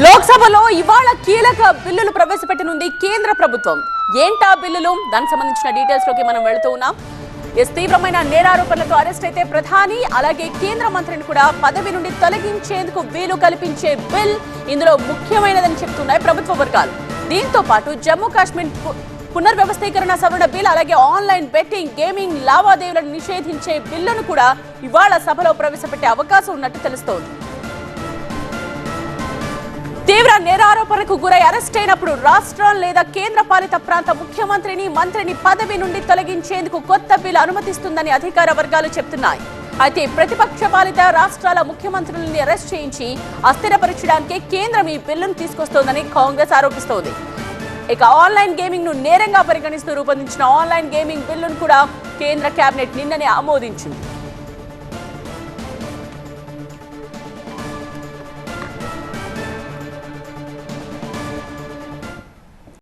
లోక్సభలో ఇవాళ కీలక బిల్లులు ప్రవేశపెట్టనుంది కేంద్ర ప్రభుత్వం. ఏంటా బిల్లులు? దానికి సంబంధించిన డీటెయిల్స్ లోకి మనం వెళుతూ ఉన్నాం. తీవ్రమైన నేరారోపణలతో అరెస్ట్ అయితే ప్రధాని అలాగే కేంద్ర మంత్రిని కూడా పదవి నుండి తొలగించేందుకు వీలు కల్పించే బిల్ ఇందులో ముఖ్యమైనదని చెప్తున్నాయి ప్రభుత్వ వర్గాలు. దీంతో పాటు జమ్మూ కాశ్మీర్ పునర్వ్యవస్థీకరణ సవరణ బిల్ అలాగే ఆన్లైన్ బెట్టింగ్ గేమింగ్ లావాదేవీలను నిషేధించే బిల్లును కూడా ఇవాళ సభలో ప్రవేశపెట్టే అవకాశం ఉన్నట్టు తెలుస్తోంది. తీవ్ర నేరారోపణకు గురై అరెస్ట్ అయినప్పుడు రాష్ట్రం లేదా కేంద్ర పాలిత ప్రాంత ముఖ్యమంత్రిని మంత్రిని పదవి నుండి తొలగించేందుకు కొత్త బిల్ అనుమతిస్తుందని అధికార వర్గాలు చెప్తున్నాయి. అయితే ప్రతిపక్ష పాలిత రాష్ట్రాల ముఖ్యమంత్రులని అరెస్ట్ చేయించి అస్థిరపరచడానికే కేంద్రం ఈ బిల్లును తీసుకొస్తోందని కాంగ్రెస్ ఆరోపిస్తోంది. ఇక ఆన్లైన్ గేమింగ్ ను నేరంగా పరిగణిస్తూ రూపొందించిన ఆన్లైన్ గేమింగ్ బిల్లును కూడా కేంద్ర కేబినెట్ నిన్ననే ఆమోదించింది.